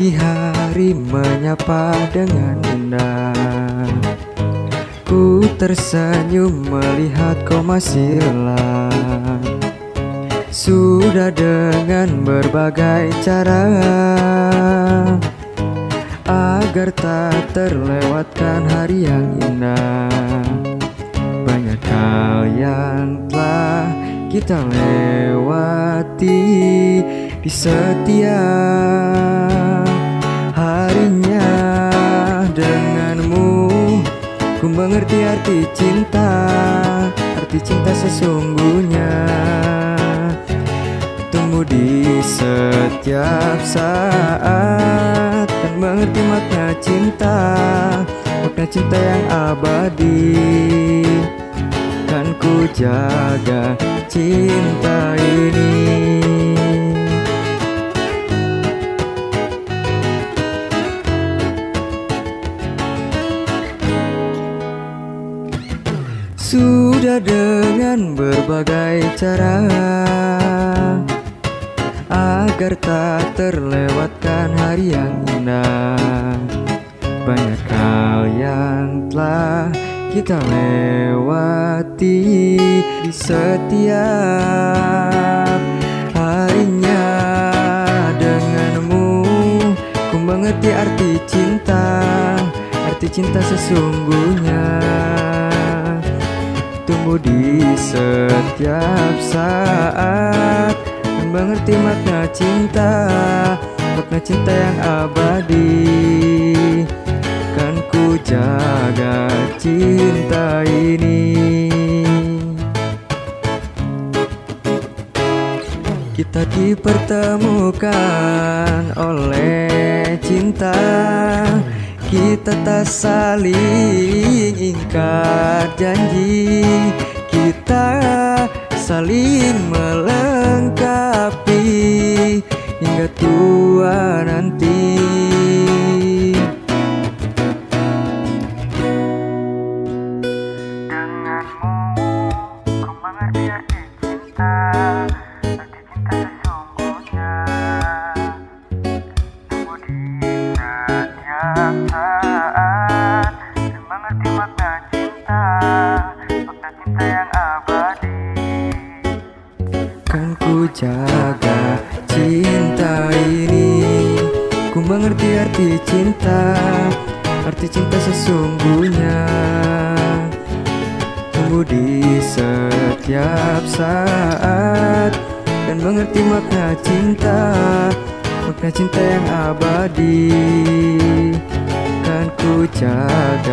Pagi hari menyapa dengan indah. Ku tersenyum melihat kau masih lelah. Sudah dengan berbagai cara agar tak terlewatkan hari yang indah. Banyak hal yang telah kita lewati di setiap harinya. Denganmu ku mengerti arti cinta sesungguhnya. Bertemu di setiap saat dan mengerti makna cinta yang abadi. Kan ku jaga cinta ini. Sudah dengan berbagai cara agar tak terlewatkan hari yang indah. Banyak hal yang telah kita lewati di setiap harinya. Denganmu ku mengerti arti cinta sesungguhnya. Tumbuh di setiap saat dan mengerti makna cinta yang abadi. Kan ku jaga cinta ini. Kita dipertemukan oleh cinta. Kita tak saling ingkar janji. Kita saling melengkapi hingga tua nanti. Denganmu ku mengerti arti cinta sesungguhnya. Tumbuh di setiap saat dan mengerti makna cinta yang abadi. Kan ku jaga cinta ini. Ku mengerti arti cinta sesungguhnya. Tumbuh di setiap saat dan mengerti makna cinta yang abadi. Kan ku jaga